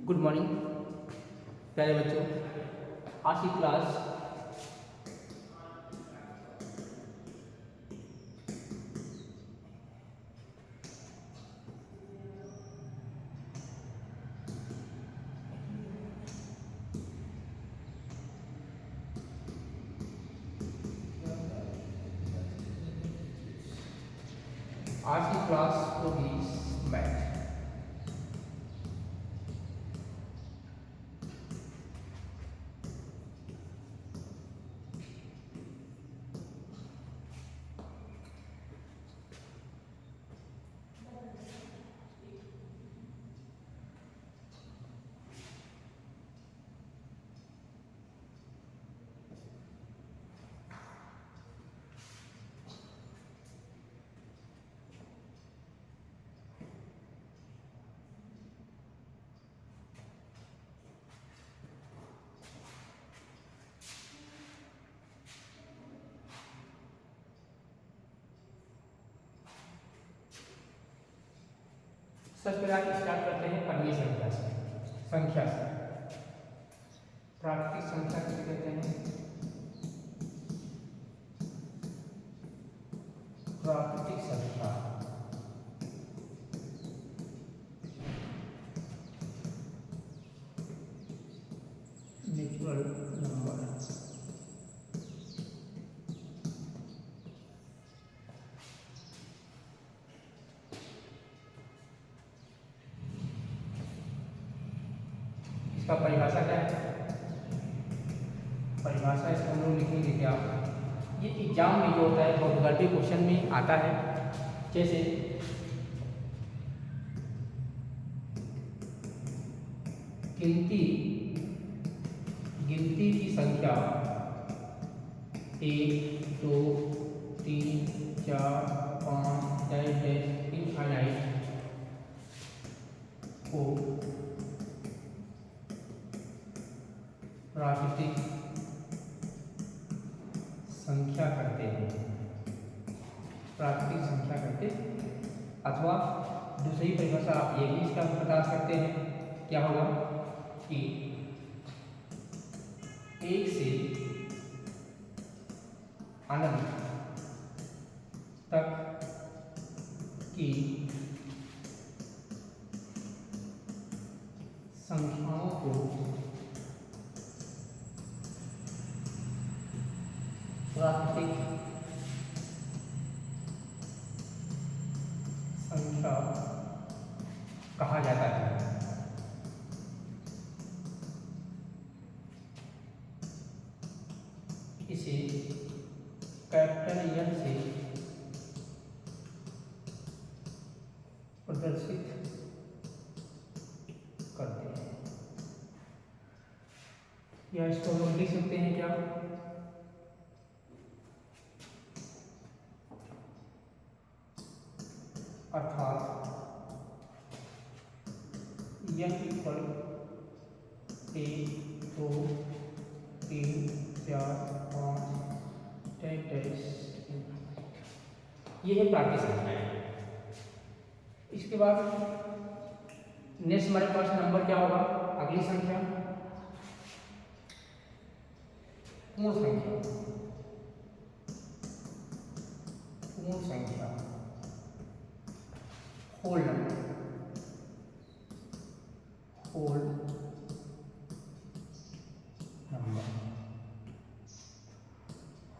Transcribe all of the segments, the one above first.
Good morning प्यारे बच्चों। आज की क्लास होगी मैथ। सबसे पहले स्टार्ट करते हैं पहली संख्या से। प्राकृतिक संख्या किसे कहते हैं? प्राकृतिक संख्या नेचुरल नंबर। इसका परिभाषा क्या है? परिभाषा इसको हम लोग लिखेंगे क्या? ये एग्जाम में जो होता है प्रोबेबिलिटी क्वेश्चन में आता है। जैसे गिनती की संख्या 1 2 3 4 5 इनफाइनाइट को प्राकृतिक संख्या करते हैं। प्राकृतिक संख्या करते, अथवा दूसरी परिभाषा आप ये भी इसका बता सकते हैं। क्या होगा कि 1 से अनंत तक की संख्याओं को प्राकृतिक संख्या कहा जाता है। इसे कैपिटल एन से प्रदर्शित करते हैं, या इसको हम लोग लिख सकते हैं क्या? अर्थात यह इक्वल 1 2 3 4 5 ये है प्राकृतिक संख्याएं। इसके बाद नेक्स्ट हमारे पास नंबर क्या होगा? अगली संख्या पूर्ण संख्या। पूर्ण संख्या whole number. Whole number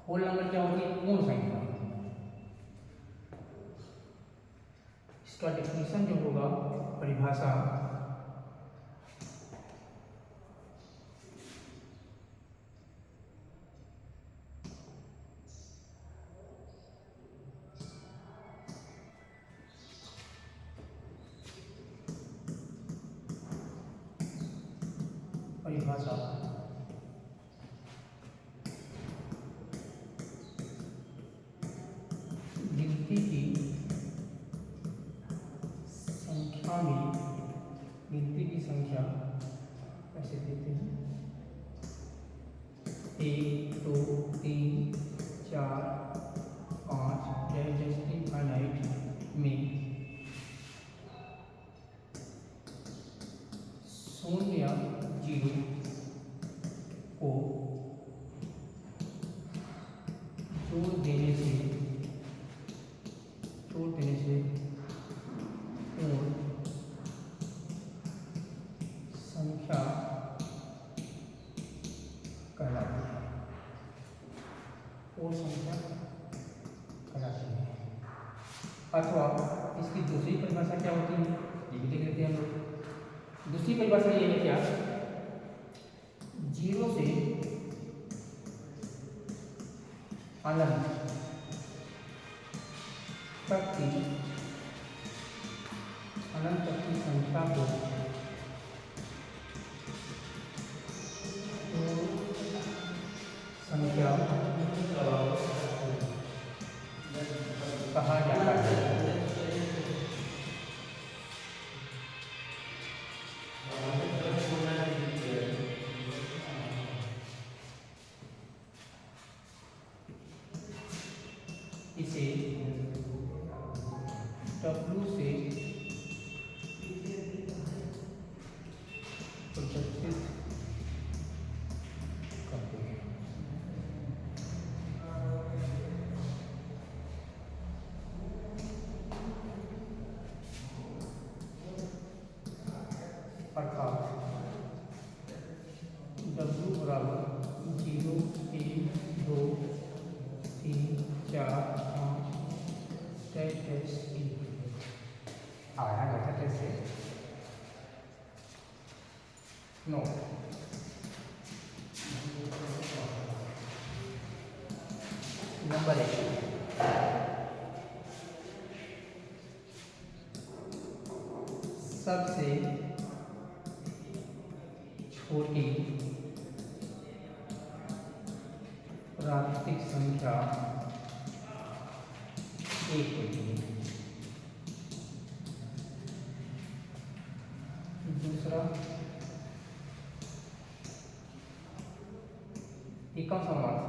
whole number क्या होती है? पूर्ण संख्या। इसका डेफिनेशन जो होगा, परिभाषा, गिनती की संख्या में, गिनती की संख्या कैसे देते हैं? 1 2 3 4 5 इनफाइनाइट में शून्य तोड़ देने से पूर्ण संख्या कहलाती है। पूर्ण संख्या कहलाती है। अथवा इसकी दूसरी परिभाषा क्या होती है, ये भी देख लेते हैं हम लोग। दूसरी परिभाषा ये है क्या, 0 से अनंत तक की संख्या को संख्या कहा जाता है। इसे W से प्रदर्शित करते हैं। अर्थात W बराबर 0, 1, 2, 3, 4, 5, 6, 7 आया बैठा कैसे नो। नंबर 1, सबसे छोटी प्राकृतिक संख्या 1 होती है। दूसरा, एकम समास,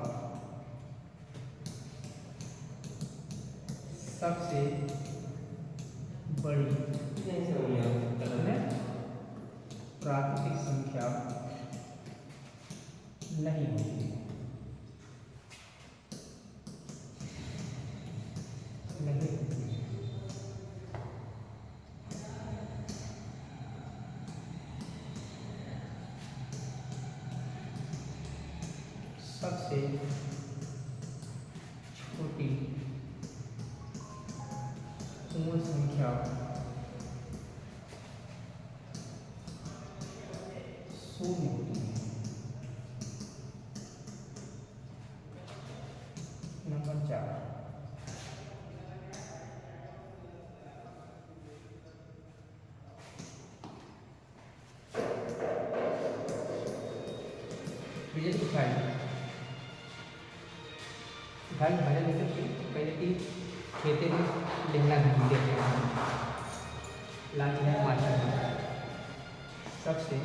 सबसे बड़ी प्राकृतिक संख्या नहीं होती। नहीं होती। सबसे छोटी पूर्ण संख्या शून्य होती है। नंबर 4, ढाई भजन मतलब कि पहले की खेते में लेना घूम देते हैं लाच है माता है। सबसे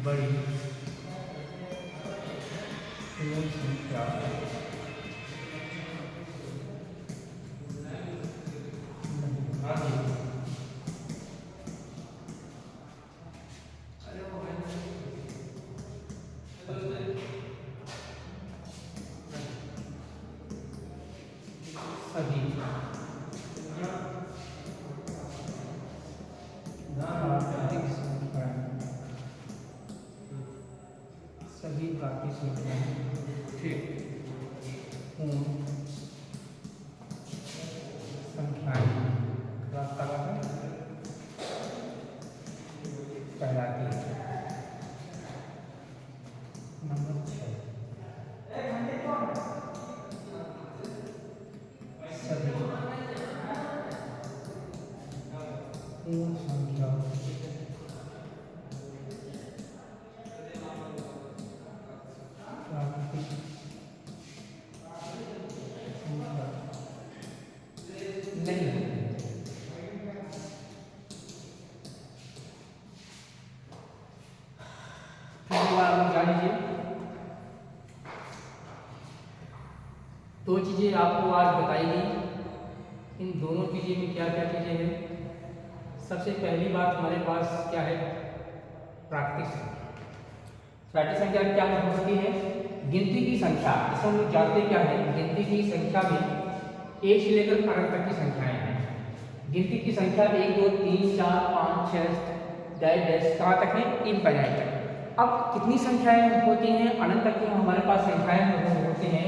बड़ी पूर्ण संख्या सभी प्राकृतिक संख्याएं पूर्ण संख्याएं रास्ता कहलाती है। नंबर 6, सभी पूर्ण संख्या प्राकृतिक संख्या नहीं होती। जान लीजिए, 2 चीजें आपको आज बताई गई। इन दोनों चीजें में क्या क्या चीजें हैं। सबसे पहली बात हमारे पास क्या है, प्राकृतिक संख्या। प्राकृतिक संख्या क्या हो सकती है, गिनती की संख्या। इसे हम लोग जानते क्या है, गिनती की संख्या में एक से लेकर अनंत तक की संख्याएं हैं। गिनती की संख्या 1 2 3 4 5 6 डैश डैश कहाँ तक है, इनफाइनाइट तक। अब कितनी संख्याएं होती हैं अनंत तक की हमारे पास संख्याएं होती हैं।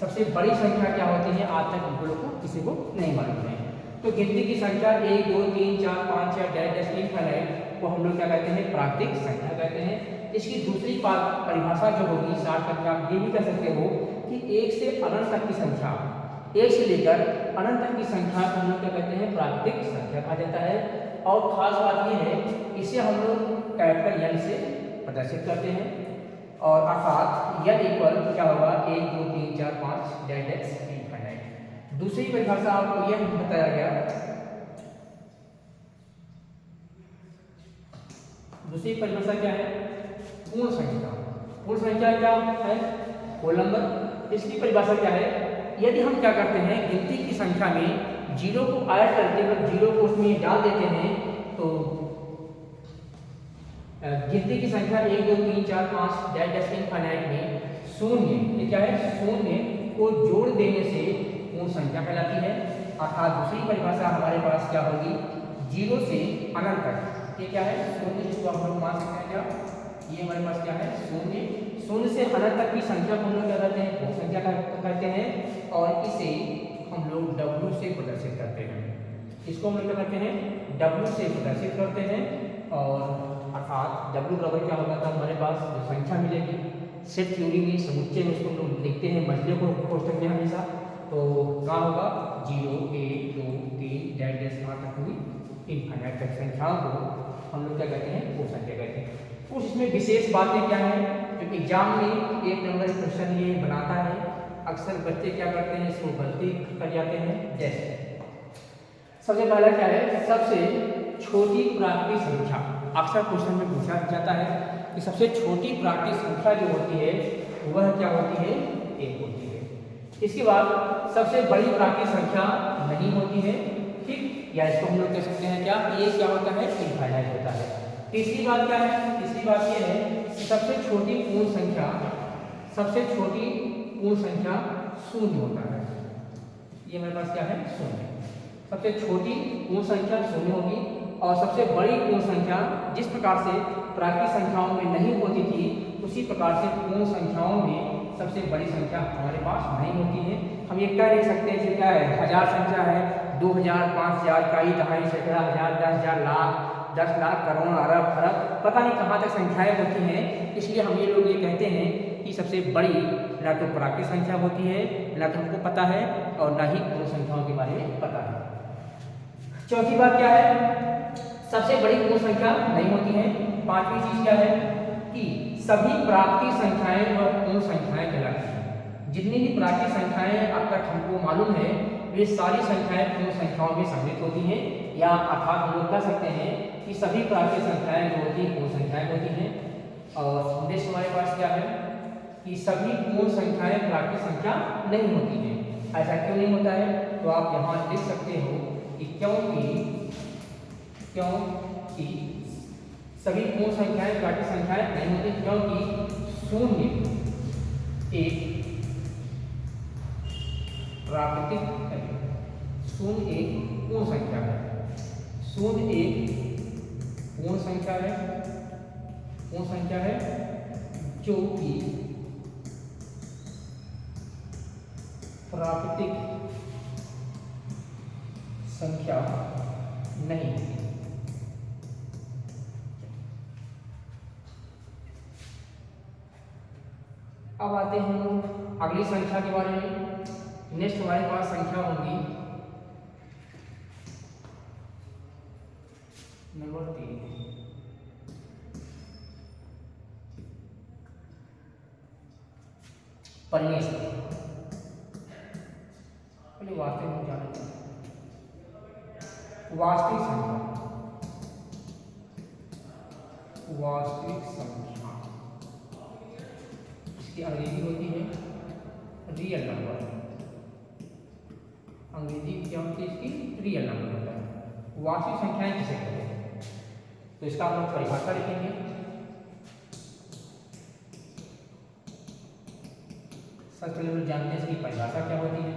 सबसे बड़ी संख्या क्या होती है आज तक हम लोग को किसी को नहीं मालूम है। तो गिनती की संख्या 1 2 3 4 5 6 डैश डैश इनफाइनाइट को हम लोग क्या कहते हैं, प्राकृतिक संख्या कहते हैं। इसकी दूसरी परिभाषा जो होगी शॉर्टकट में आप ये भी कह सकते हो कि एक से अनंत तक की संख्या, एक से लेकर अनंत तक की संख्या को हम लोग क्या कहते हैं, प्राकृतिक संख्या कहा जाता है। और खास बात यह है इसे हम लोग कैपिटल एन से प्रदर्शित करते हैं और अर्थात एन इक्वल क्या होगा 1 2 3 4 5 डैश डैश इनफाइनाइट। दूसरी परिभाषा आपको यह बताया गया, दूसरी परिभाषा क्या है, पूर्ण संख्या। पूर्ण संख्या क्या है, होल नंबर। इसकी परिभाषा क्या है, यदि हम क्या करते हैं गिनती की संख्या में जीरो को ऐड करते हैं, जीरो को उसमें डाल देते हैं तो गिनती की संख्या 1 2 3 4 5 डैश डैश इनफाइनाइट में शून्य, ये क्या है, शून्य को जोड़ देने से पूर्ण संख्या कहलाती है। अर्थात दूसरी परिभाषा हमारे पास क्या होगी, जीरो से अनंत तक, ये क्या है, शून्य, जिसको हम लोग मान सकते हैं क्या, ये हमारे पास क्या है, शून्य। शून्य से अनंत तक की संख्या को हम लोग क्या कहते हैं, पूर्ण संख्या कहते हैं। और इसे हम लोग W से प्रदर्शित करते हैं। इसको हम लोग क्या करते हैं, W से प्रदर्शित करते हैं। और अर्थात W बराबर क्या होगा, तो हमारे पास जो संख्या मिलेगी सेट थ्योरी में समुच्चय में उसको हम लोग लिखते हैं मछलियों को कोष्टक में हमेशा, तो क्या होगा 0 1 2 3 डैश डैश कहाँ तक हुई, इनफाइनाइट तक संख्याओं को हम लोग क्या कहते हैं, पूर्ण संख्या कहते हैं। कुछ इसमें विशेष बातें क्या है, जो एग्जाम में एक नंबर क्वेश्चन ये बनाता है, अक्सर बच्चे क्या करते हैं, इसको गलती कर जाते हैं। जैसे सबसे पहला क्या है, सबसे छोटी प्राकृतिक संख्या। अक्सर क्वेश्चन में पूछा जाता है कि सबसे छोटी प्राकृतिक संख्या जो होती है वह क्या होती है, 1 होती है। इसके बाद सबसे बड़ी प्राकृतिक संख्या नहीं होती है, ठीक, या इसको हम लोग कह सकते हैं क्या, ये क्या होता है, इनफाइनाइट होता है। तीसरी बात क्या है, तीसरी बात ये है कि सबसे छोटी पूर्ण संख्या, सबसे छोटी पूर्ण संख्या शून्य होता है। ये मेरे पास क्या है, शून्य। सबसे छोटी पूर्ण संख्या शून्य होगी और सबसे बड़ी पूर्ण संख्या जिस प्रकार से प्राकृतिक संख्याओं में नहीं होती थी उसी प्रकार से पूर्ण संख्याओं में सबसे बड़ी संख्या हमारे पास नहीं होती है। हम ये कह नहीं सकते कि क्या है, हजार संख्या है, 2000 5000 इकाई दहाई सैकड़ा हजार 10,000 लाख 10 लाख करोड़ अरब खरब पता नहीं कहाँ तक संख्याएं होती हैं। इसलिए हम ये लोग ये कहते हैं कि सबसे बड़ी ना तो प्राकृतिक संख्या होती है, ना तो हमको पता है और ना ही पूर्ण संख्याओं के बारे में पता है। चौथी बात क्या है, सबसे बड़ी पूर्ण संख्या नहीं होती है। पांचवी चीज क्या है कि सभी प्राकृतिक संख्याएं व पूर्ण संख्याएं कहलाती हैं। जितनी भी प्राकृतिक संख्याएं अब तक हमको मालूम है वे सारी संख्याएं पूर्ण संख्याओं में सम्मिलित होती हैं, या अर्थात हम लोग कह सकते हैं कि सभी प्राकृतिक संख्याएं जो होती हैं पूर्ण संख्याएं होती हैं। और नेक्स्ट हमारे पास क्या है कि सभी पूर्ण संख्याएं प्राकृतिक संख्या नहीं होती हैं। ऐसा क्यों नहीं होता है, तो आप यहाँ लिख सकते हो कि क्योंकि सभी पूर्ण संख्याएं प्राकृतिक संख्याएं नहीं होती, क्योंकि शून्य एक प्राकृतिक, शून्य एक पूर्ण संख्या है, शून्य एक पूर्ण संख्या है, पूर्ण संख्या है जो कि प्राकृतिक संख्या नहीं होती। अब आते हैं हम लोग अगली संख्या के बारे में। नेक्स्ट हमारे पास संख्या होगी नंबर 3। परिमेय संख्या। पहले वास्तविक में जाना चाहिए। वास्तविक संख्या, वास्तविक संख्या इसकी अंग्रेजी होती है रियल नंबर। अंग्रेजी क्या होती है इसकी, रियल नंबर होता है। वास्तविक संख्याएं किसे कहते हैं, तो इसका हम लोग परिभाषा लिखेंगे। सबसे पहले जानते हैं इसकी परिभाषा क्या होती है।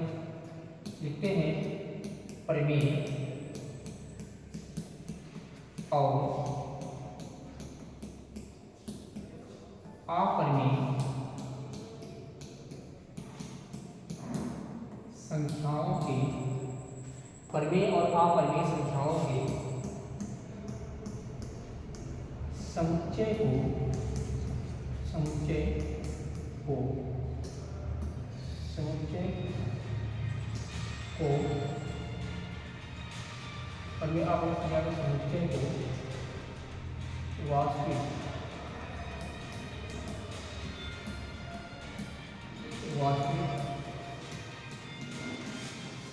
लिखते हैं प्रमेय और अप्रमेय संख्याओं के प्रमेय और अप्रमेय संख्याओं के समुच्चय को प्रमेय अप्रमेय संख्या के समुच्चय को वास्तविक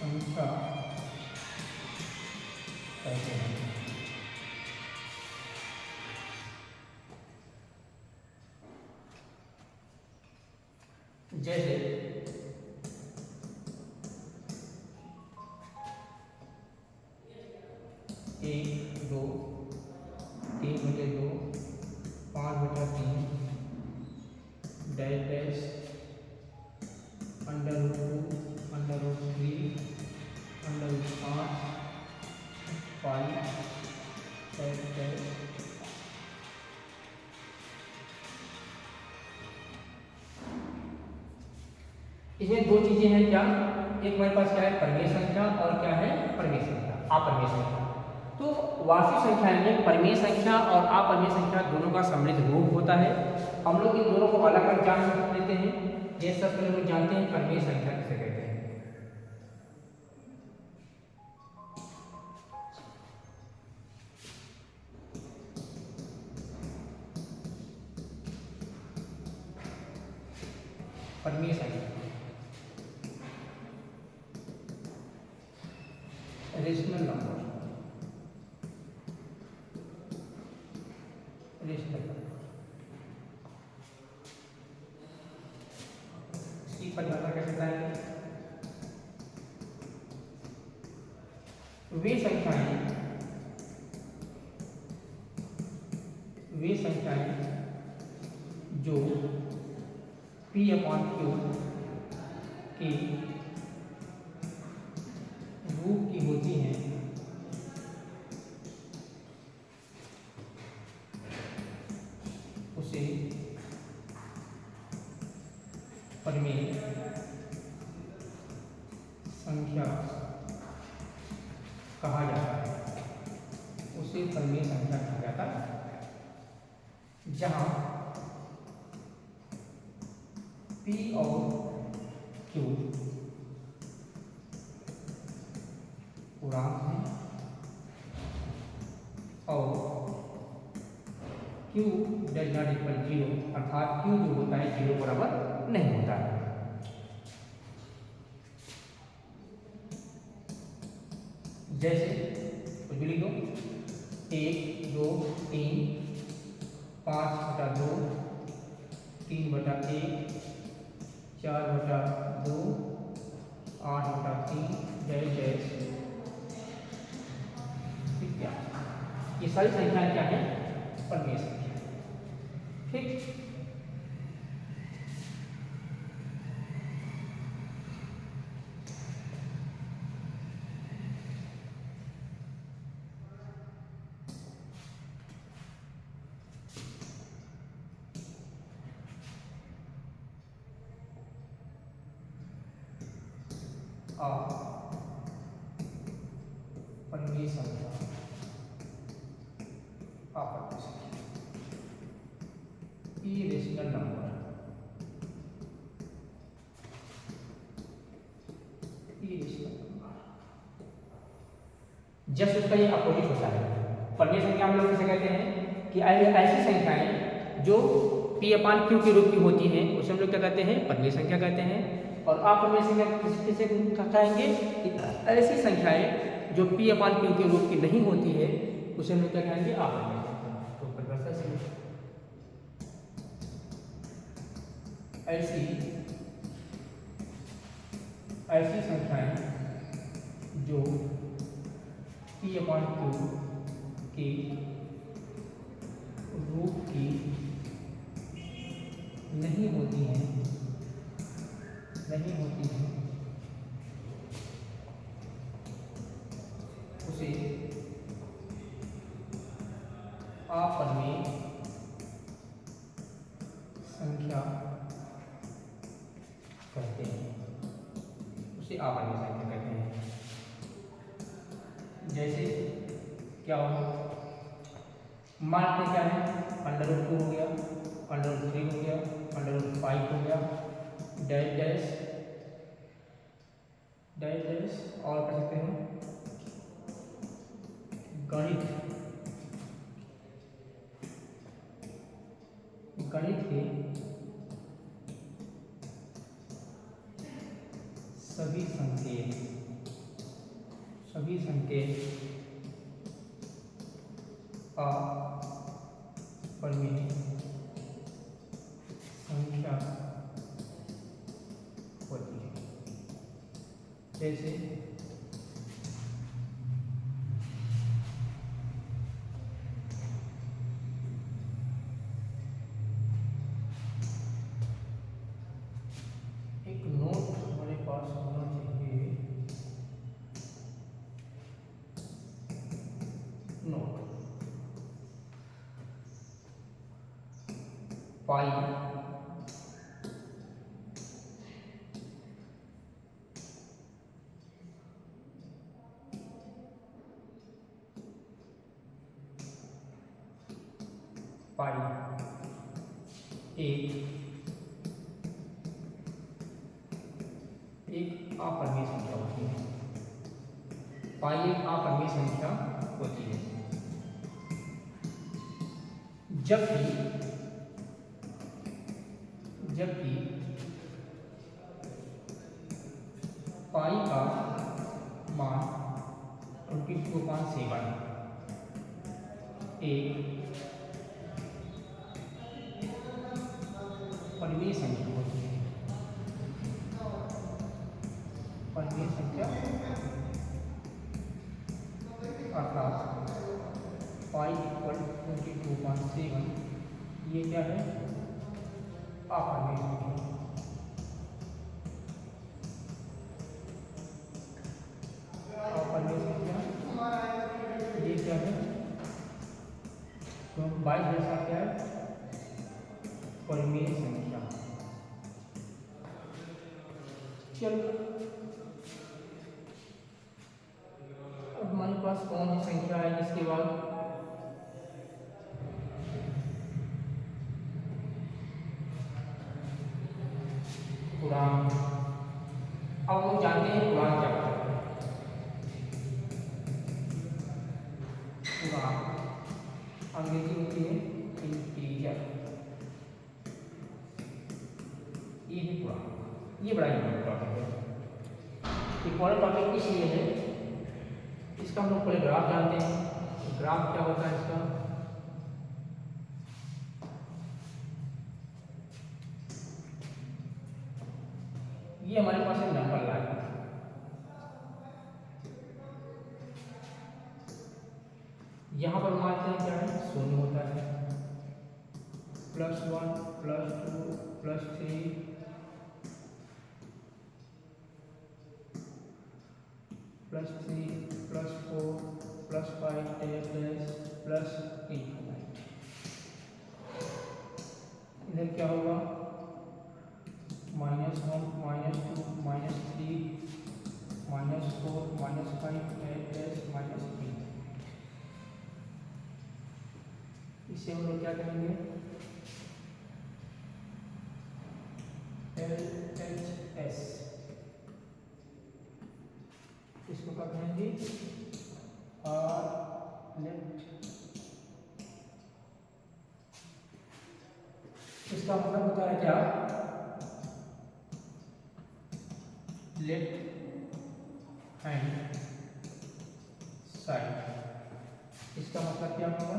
संख्या कहते हैं। जैसे 1, 2, 3/2, 5/3, डैश डैश, √2, √3, √5, पाई, डैश डैश, इसमें दो चीजें हैं क्या, एक हमारे पास क्या है प्रमेय संख्या और क्या है प्रमेय संख्या, अप्रमेय संख्या। तो वास्तविक संख्या में प्रमेय संख्या और अप्रमेय संख्या दोनों का सम्मिलित रूप होता है। हम लोग इन दोनों को अलग अलग जान लेते हैं। ये सब लोग जानते हैं प्रमेय संख्या किसे कहते हैं। प्रमेय संख्या रेशनल नंबर, इसकी परिभाषा कैसे बताएंगे? वे संख्याएं जो P/Q के रूप की होती हैं उसे प्रमेय संख्या कहा जाता है। उसे प्रमेय संख्या कहा जाता है जहां P और Q पूर्णांक हैं और Q डज नॉट इक्वल 0, अर्थात Q जो होता है 0 बराबर नहीं होता है। जैसे कुछ भी लिख दो, 1, 2, 3, 5/2, 3/1, 4/2, 8/3, डैश डैश इत्यादि। ये सारी संख्याएं क्या है प्रमेय संख्या। ठीक, प्रमेय संख्या, अप्रमेय संख्या, इरेशनल नंबर, जस्ट उसका ये अपोजिट होता है। प्रमेय संख्या हम लोग किसे कहते हैं कि ऐसी संख्याएं जो P/Q के रूप की होती हैं उसे हम लोग क्या कहते हैं प्रमेय संख्या कहते हैं। और अप्रमेय संख्या किसे कहेंगे कि ऐसी संख्याएं जो P/Q के रूप की नहीं होती है उसे हम लोग क्या कहेंगे अप्रमेय संख्या। तो परिभाषा से ऐसी संख्याएं जो P/Q के रूप की नहीं होती हैं अपरिमेय संख्या कहते हैं, उसे अपरिमेय संख्या कहते हैं। जैसे क्या हो, मानते क्या है, √2 हो गया, √3 हो गया, √5 हो गया, डैश डैश डैश डैश, और कर सकते हैं गणित के सभी संकेत अपरिमेय संख्या होती है। जैसे एक नोट हमारे पास होना चाहिए, नोट पाई एक अपरिमेय संख्या होती है। पाई एक अपरिमेय संख्या होती है। जबकि पाई का मान 22.7 एक परिमेय संख्या होती है। परिमेय संख्या अर्थात पाई इक्वल 22.7 ये क्या है, अपरिमेय संख्या। अपरिमेय संख्या ये क्या है, तो 22 जैसा क्या है, परिमेय संख्या। चलो अब हमारे पास कौन सी संख्या है जिसके बाद पूर्णांक। अब हम जानते हैं पूर्णांक क्या होता है। पूर्णांक अंग्रेजी होती है इंटीजर, ये है पूर्णांक। ये बड़ा इंपॉर्टेंट टॉपिक है। इंपॉर्टेंट टॉपिक इसलिए है, इसका हम लोग पहले ग्राफ जानते हैं। ग्राफ क्या होता है इसका, ये हमारे पास है नंबर लाइन। यहाँ पर मानते हैं क्या है, शून्य होता है, +1 +2 +3 +3 +4 +5 +8। इधर क्या होगा, -1 -2 -3 -4 -5 -3। इसे हम लोग क्या करेंगे, LHS। इसको क्या कहेंगे, लेफ्ट। इसका मतलब होता है क्या, लेफ्ट हैंड साइड। इसका मतलब क्या होगा,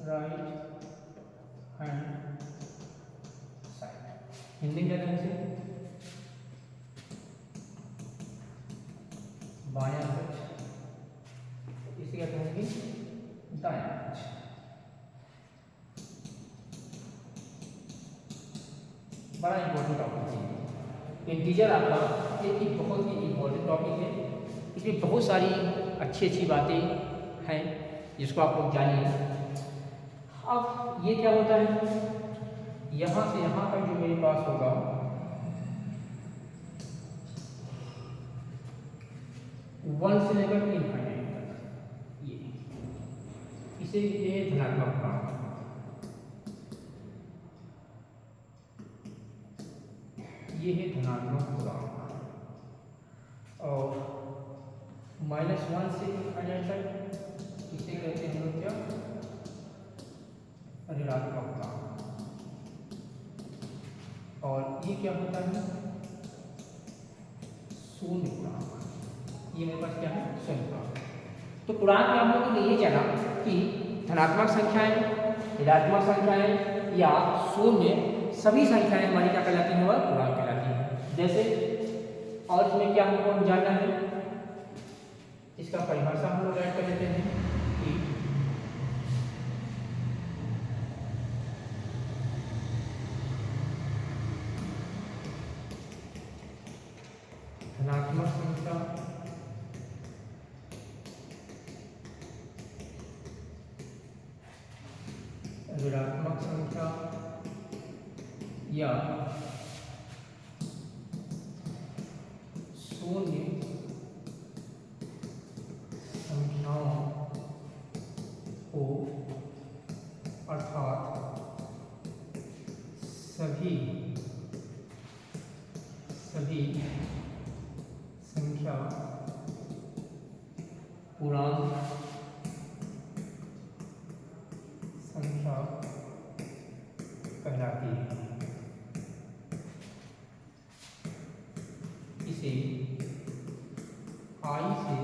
राइट हैंड साइड। हिंदी में कहते हैं इसे बायां पक्ष, इसे क्या कहेंगे, दायां पक्ष। बड़ा इंपॉर्टेंट टॉपिक है इंटीजर आपका, एक बहुत ही इंपॉर्टेंट टॉपिक है। इसमें बहुत सारी अच्छी अच्छी बातें हैं जिसको आप लोग जानिए। अब ये क्या होता है, यहाँ से यहाँ तक जो मेरे पास होगा, वन से लेकर इनफाइनाइट तक, इसे ये धनात्मक पूर्णांक, ये है धनात्मक पूर्णांक। और -1 से इनफाइनाइट तक इसे कहते हैं हम लोग क्या, ऋणात्मक पूर्णांक। और ये क्या होता है, शून्य पूर्णांक। ये मेरे पास क्या है, शून्य पूर्णांक। तो पूर्णांक में हम लोगों ने ये जाना कि धनात्मक संख्याएं, ऋणात्मक संख्याएं या शून्य, सभी संख्याएं हमारी क्या कहलाती हैं, वह पूर्णांक कहलाती हैं। जैसे और इसमें क्या हमको जानना है, इसका परिभाषा हम लोग ऐड कर लेते हैं कि धनात्मक संख्या ऋणात्मक संख्या या शून्य संख्याओं को, अर्थात सभी संख्या पूर्णांक संख्या कहलाती है। इसे I से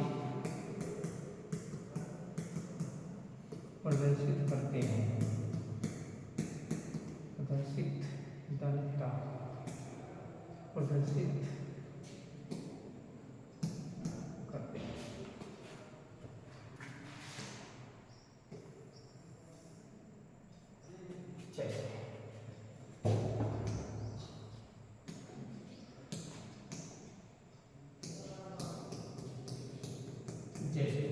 प्रदर्शित करते हैं, प्रदर्शित करते हैं। जैसे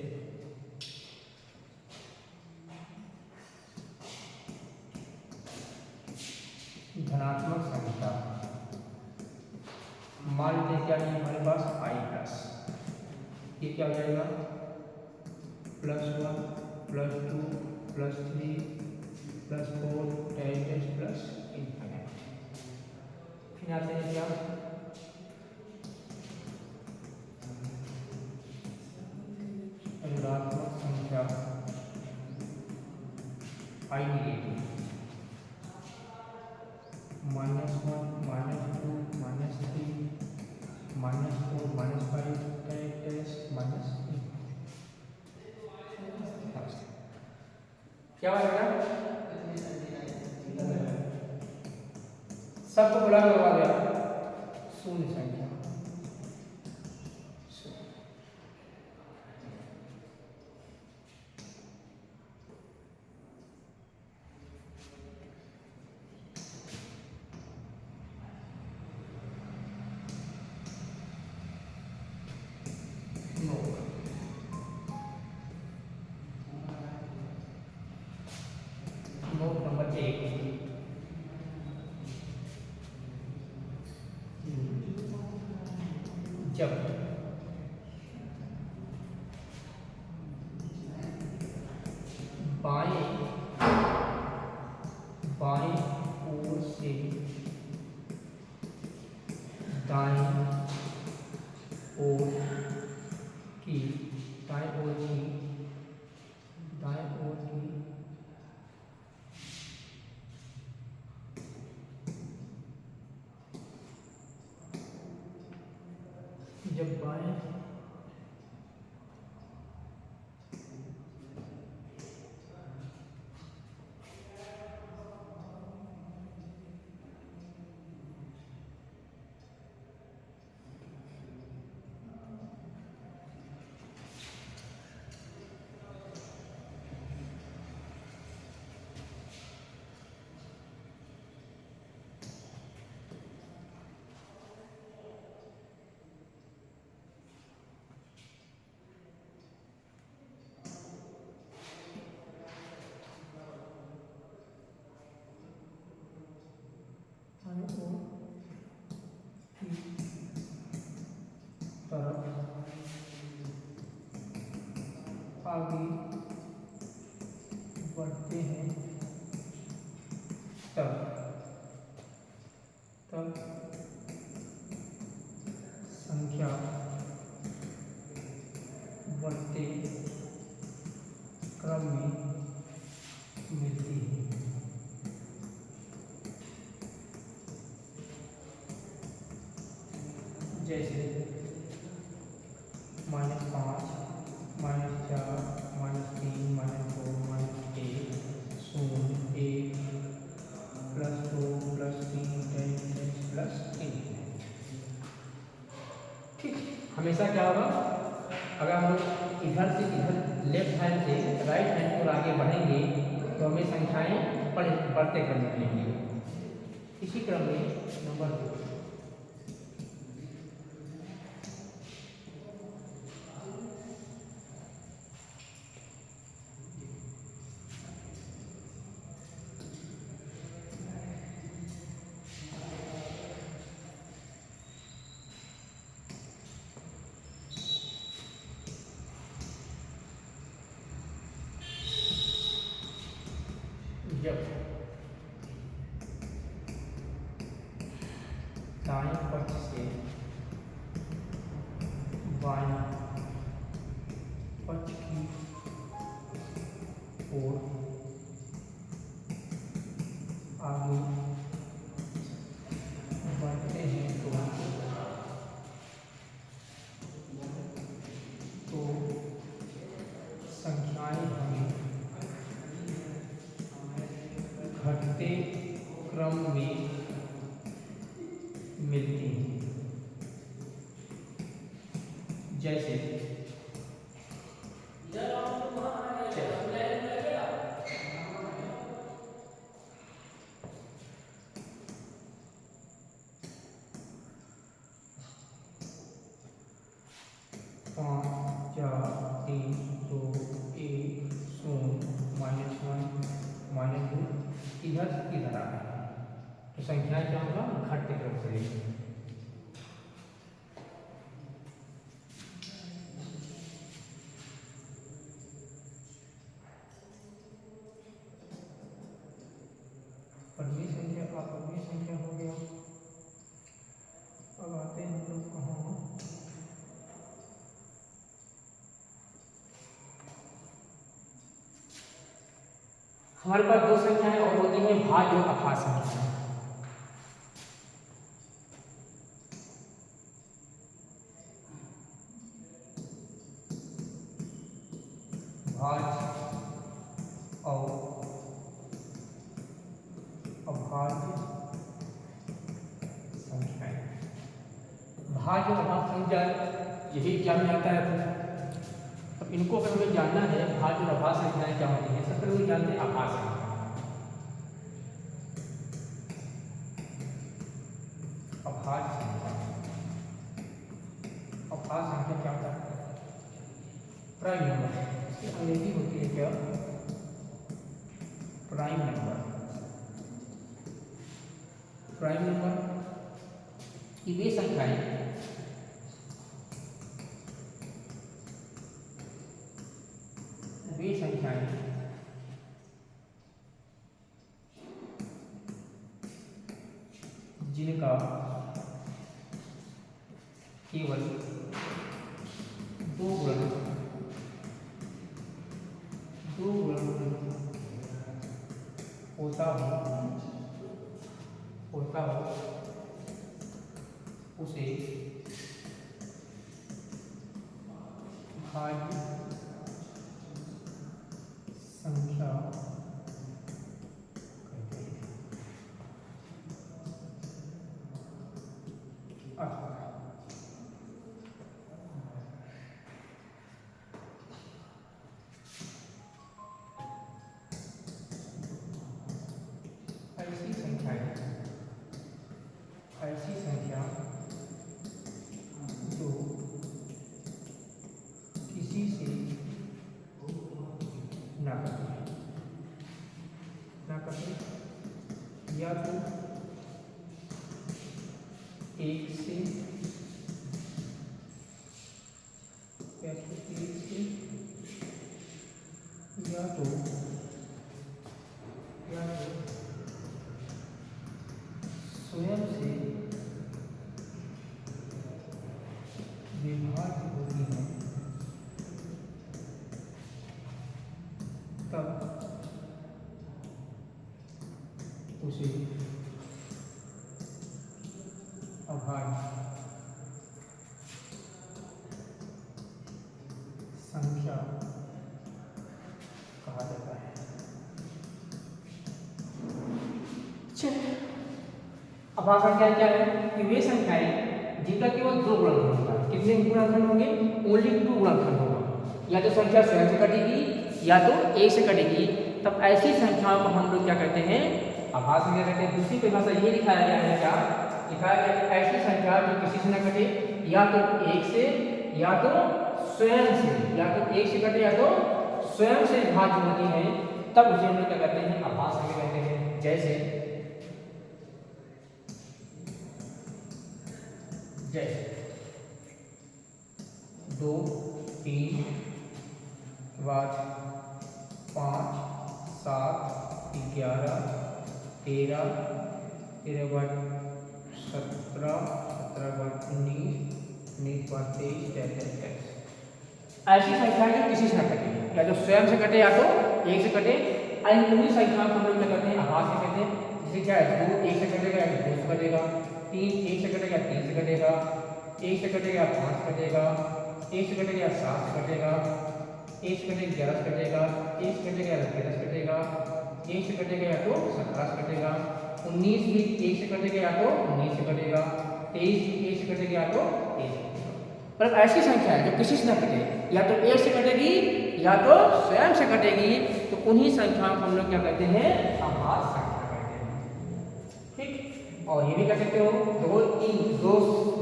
धनात्मक संख्या, मान लीजिए क्या है हमारे पास i+, ये क्या हो जाएगा, +1 +2 +3 +4 10 प्लस इनफाइनाइट। फिर आते हैं क्या, ऋणात्मक संख्या i नेगेटिव, -1 -2 -3 -4 -5 क्या होगा, सबको बुला करवा गया, शून्य संख्या। नोट नंबर 1, जब बाएं ओर से दाएं ओर की जब बाएं आगे बढ़ते हैं तब संख्या बढ़ते क्रम में मिलती है। जैसे -5, -4, -3, -2, -1, 0, 1, +2, +3, 10, +1। ठीक, हमेशा क्या होगा, अगर हम लोग इधर से इधर लेफ्ट हैंड से राइट हैंड को आगे बढ़ेंगे तो हमें संख्याएं बढ़ते क्रम में मिलेंगी। इसी क्रम में नंबर 2, जब दाएं पक्ष से बाएं पक्ष की ओर आगे बढ़ते हैं तो संख्याएं हमें घटते क्रम में मिलती हैं। जैसे 5, 4, 3, 2, 1, 0, -1, -2 इधर से इधर आ रहा है तो संख्याएं क्या होगा, घटते क्रम से रहेगी। पहली संख्या हो गया। अब आते हैं हम लोग कहाँ, हमारे पास 2 संख्याएं और होती हैं, भाज्य और अभाज्य संख्याएं। भाज्य और अभाज्य संख्याएं। भाज्य और अभाज्य संख्या यही एग्जाम में आता है। अब इनको अगर हमें जानना है भाज्य और अभाज्य संख्याएं क्या होती हैं, सबसे पहले जानते हैं अभाज्य संख्या। अभाज्य संख्या, अभाज्य संख्या क्या होता है, प्राइम नंबर। इसकी अंग्रेजी होती है क्या, प्राइम नंबर। प्राइम नंबर की वे संख्याएं जिनका केवल 2 गुणन होता हो उसे भाज्य संख्या कहते हैं। ऐसी संख्या जो किसी से ना कटे या तो एक से विभाज्य होती हैं तब उसे अभाज्य संख्या कहा जाता है। चलिए, अभाज्य संख्या क्या है कि वे संख्याएं जिनका केवल दो गुणनखंड होगा। कितने गुणनखंड होंगे? ओनली 2 गुणनखंड होगा। या तो संख्या स्वयं से कटेगी या तो 1 से कटेगी। तब ऐसी संख्याओं को हम लोग क्या कहते हैं? अभाज्य संख्या कहते हैं। दूसरी परिभाषा ये लिखाया गया है, क्या लिखाया गया है? ऐसी संख्या जो किसी से न कटे, या तो 1 से या तो स्वयं से, या तो 1 से कटे या तो स्वयं से विभाज्य होती है, तब उसे हम लोग क्या कहते हैं? अभाज्य संख्या कहते हैं। जैसे 2, 3 के बाद 5, 7, 11, 13, 13 के बाद 17, 17 के बाद 19, 19 के बाद 23, 23। ऐसी संख्या जो किसी से न कटे, या तो स्वयं से कटे या तो 1 से कटे, ऐसी संख्या को हम लोग क्या कहते हैं? अभाज्य कहते हैं। जैसे क्या है? 2 1 से कटेगा या 2 से कटेगा, 3 1 से कटेगा 3 से कटेगा, 1 से कटेगा 5 से कटेगा, 1 से कटेगा 7 से कटेगा, 1 से कटेगा 11 से कटेगा, 1 से कटेगा 13 से कटेगा, 1 से कटेगा या तो 17 से कटेगा, 19 भी 1 से कटेगा या तो 19 से कटेगा, 23 भी 1 से कटेगा या तो 23 से कटेगा। पर ऐसी संख्या है जो किसी से न कटे, या तो 1 से कटेगी या तो स्वयं से कटेगी, तो उन्हीं संख्याओं को हम लोग क्या कहते हैं? अभाज्य संख्या कहते हैं। ठीक। और ये भी कह सकते हो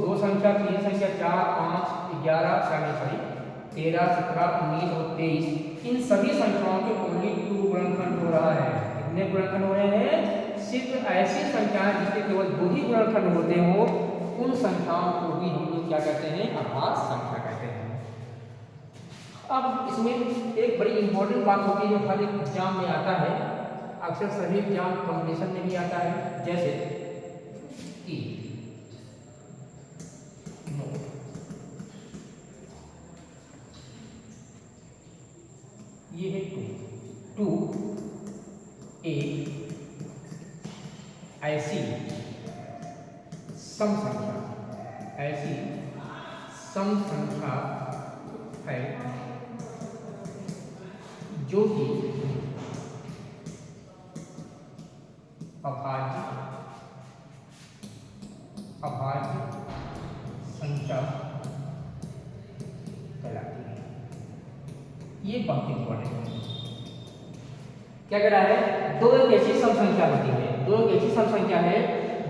दो संख्या, 3 संख्या, 4, 5, 11, 13, 17, 19 और 23, इन सभी संख्याओं के ओनली 2 गुणनखंड हो रहा है। कितने गुणनखंड हो रहे हैं? सिर्फ ऐसी संख्याएं जिसके केवल 2 ही गुणनखंड होते हो, उन संख्याओं को भी हम लोग क्या कहते हैं? अभाज्य संख्या कहते हैं। अब इसमें एक बड़ी इंपॉर्टेंट बात होती है जो हर एक एग्जाम में आता है, अक्सर सभी एग्जाम कॉम्पिटिशन में भी आता है। जैसे कि ये है 2 एक ऐसी सम संख्या, ऐसी सम संख्या है जो कि अभाज्य संख्या कहलाती है। ये बहुत इंपॉर्टेंट है। क्या कह रहा है? 2 एक ऐसी सम संख्या होती है, 2 एक ऐसी सम संख्या है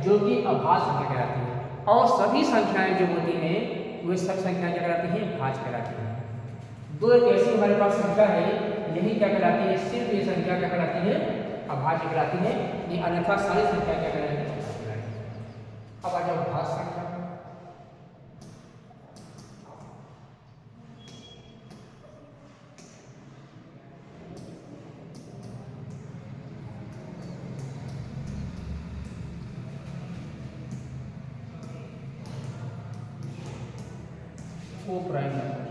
जो कि अभाज्य संख्या कहलाती है, और सभी संख्याएं जो होती हैं वे सब संख्याएं क्या कहलाती हैं? भाज्य कहलाती हैं। 2 एक ऐसी हमारे पास संख्या है, यही क्या कहलाती है? सिर्फ ये संख्या क्या कहलाती है? अभाज्य कहलाती है। ये अन्यथा सारी संख्या क्या कहलाती है? अब आ जाओ भाज्य संख्या। प्राइम नंबर,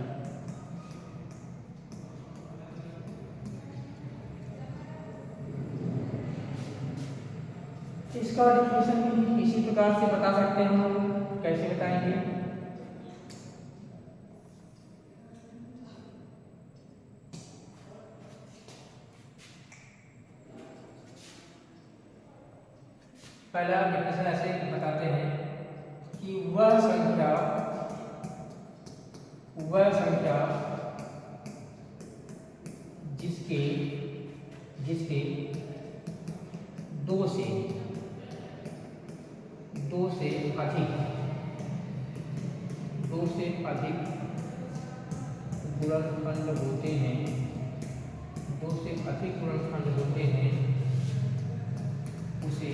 इसका डिफिनेशन भी इसी प्रकार से बता सकते हैं हम। कैसे बताएंगे? पहला डिफिनेशन ऐसे बताते हैं कि वह संख्या जिसके 2 से अधिक गुणनखंड होते हैं, 2 से अधिक गुणनखंड होते हैं, उसे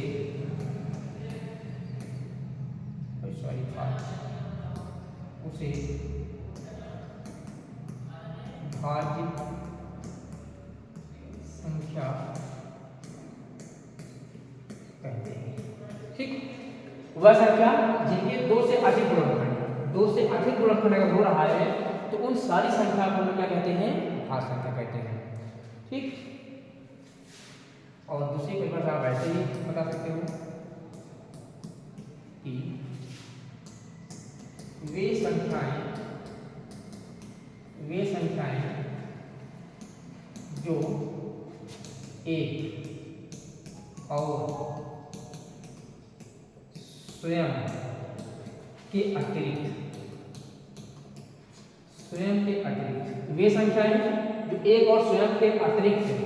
भाज्य संख्या कहते हैं। ठीक। वह संख्या जिनके 2 से अधिक गुणनखंड, 2 से अधिक गुणनखंड अगर हो रहा है तो उन सारी संख्या को हम क्या कहते हैं, भाज्य संख्या कहते हैं। ठीक, और दूसरी परिभाषा आप ऐसे ही बता सकते हो कि वे संख्याएं जो एक और स्वयं के अतिरिक्त वे संख्याएं जो एक और स्वयं के अतिरिक्त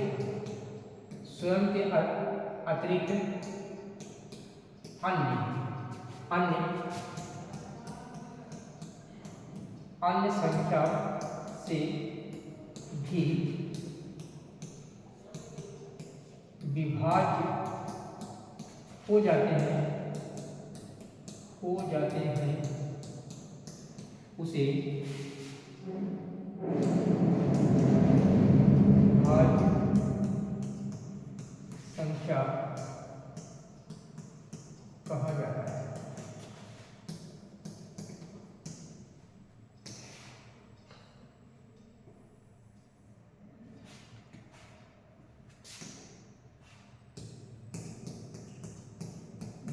अन्य संख्या से भी विभाज्य हो जाते हैं उसे भाज्य संख्या कहा जाता है।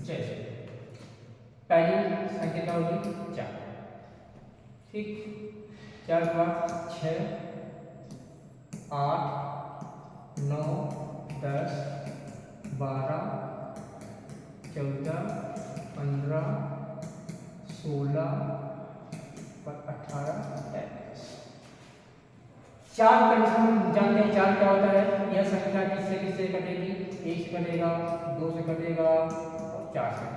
जैसे पहली संख्या क्या होगी, 4। ठीक, 4 के बाद 6, 8, 9, 10, 12, 14, 15, 16, 18, 23। 4 कंडीशन जानते हैं। 4 क्या होता है, यह संख्या किससे किससे कटेगी, 1 से कटेगा, 2 से कटेगा और 4 से कटेगा।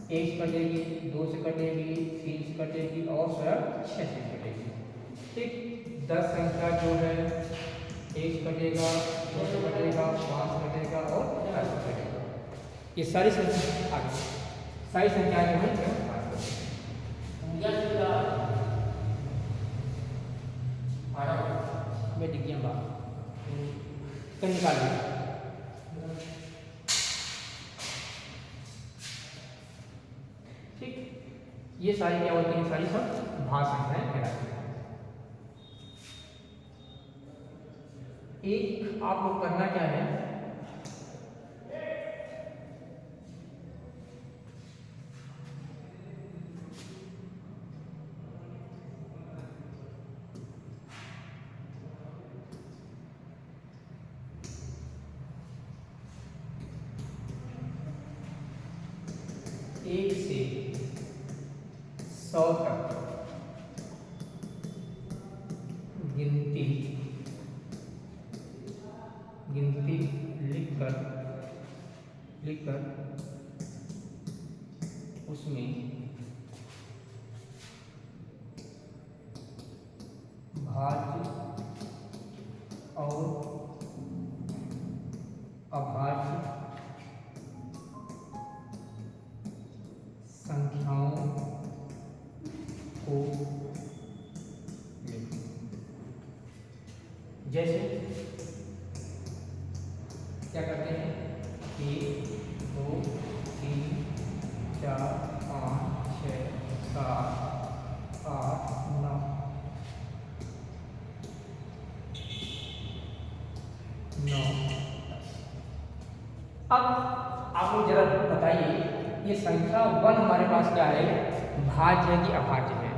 1 से कटेगी, 2 से कटेगी, 3 से कटेगी और स्वयं 6 से कटेगी। ठीक, 10 संख्या जो है 1 से कटेगा, 2 से कटेगा, 5 से कटेगा और 10 से कटेगा। ये सारी संख्याएं जो है मैं डिग्गियां बात कहीं निकाल लिया। ठीक, ये सारी क्या होती हैं, सारी सब भाज्य संख्याएं कहलाती हैं। एक आपको करना क्या है, एक से 100 तक गिनती लिखकर उसमें भाज्य और अभाज्य संख्याओं को लिखें। जैसे क्या करते हैं, 1, 2, 3, 4, 5, 6, 7, 8, 9। 9, 10। अब आप लोग जरा बताइए, ये संख्या 1 हमारे पास क्या है, भाज्य है कि अभाज्य है?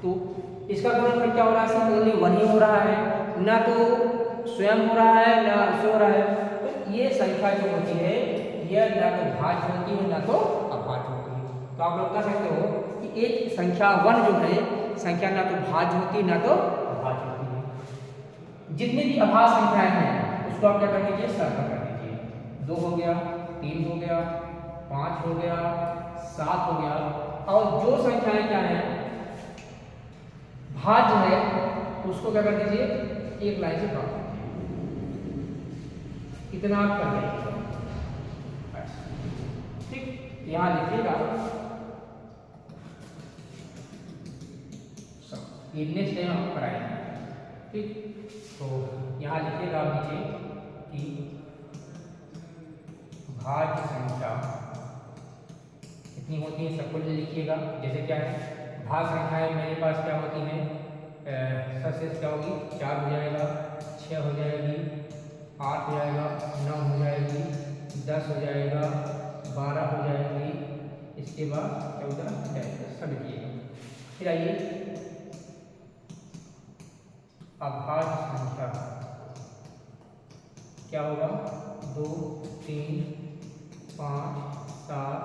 तो इसका गुणनफल क्या हो रहा है, सिर्फ ओनली 1 ही हो रहा है, ना तो स्वयं हो रहा है ना उससे हो रहा है। तो ये संख्या जो होती है यह ना तो भाज्य होती है ना तो अभाज्य होती है। तो आप लोग कह सकते हो कि एक संख्या 1 जो है संख्या ना तो भाज्य होती है ना तो अभाज्य होती है। जितनी भी अभाज्य संख्याएं हैं उसको आप क्या कर दीजिए, सर्कल कर दीजिए। 2 हो गया, 3 हो गया, 5 हो गया, 7 हो गया। और जो संख्याएं क्या है भाज्य है उसको क्या कर दीजिए, एक लाइन से काट दीजिए। इतना आप कर लेंगे। ठीक, यहां लिखिएगा ये नेक्स्ट टाइम आप कराएंगे। ठीक, तो यहां लिखिएगा नीचे कि भाज्य संख्या कितनी होती है, सबको लिखिएगा। जैसे क्या है, भाग संख्याएं मेरे पास क्या होती हैं, सबसे क्या होगी, 4 हो जाएगा, 6 हो जाएगी, 8 हो जाएगा, 9 हो जाएगी, 10 हो जाएगा, 12 हो जाएगी, इसके बाद 14 जाएगा, सब लिखिएगा। फिर आइए अभाज्य संख्या क्या होगा, 2, 3, 5, 7,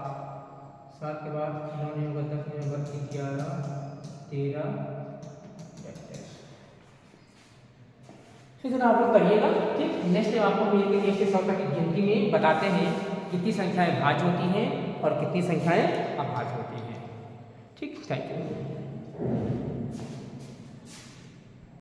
7 के बाद 9 नहीं होगा, 10 नहीं होगा, 11, 13, 22। फिर जरा आप लोग करिएगा, ठीक। नेक्स्ट टाइम आपको हम ये 1 से 100 तक की गिनती में बताते हैं कितनी संख्याएं भाज्य होती हैं और कितनी संख्याएं अभाज्य होती हैं, ठीक। Thank you.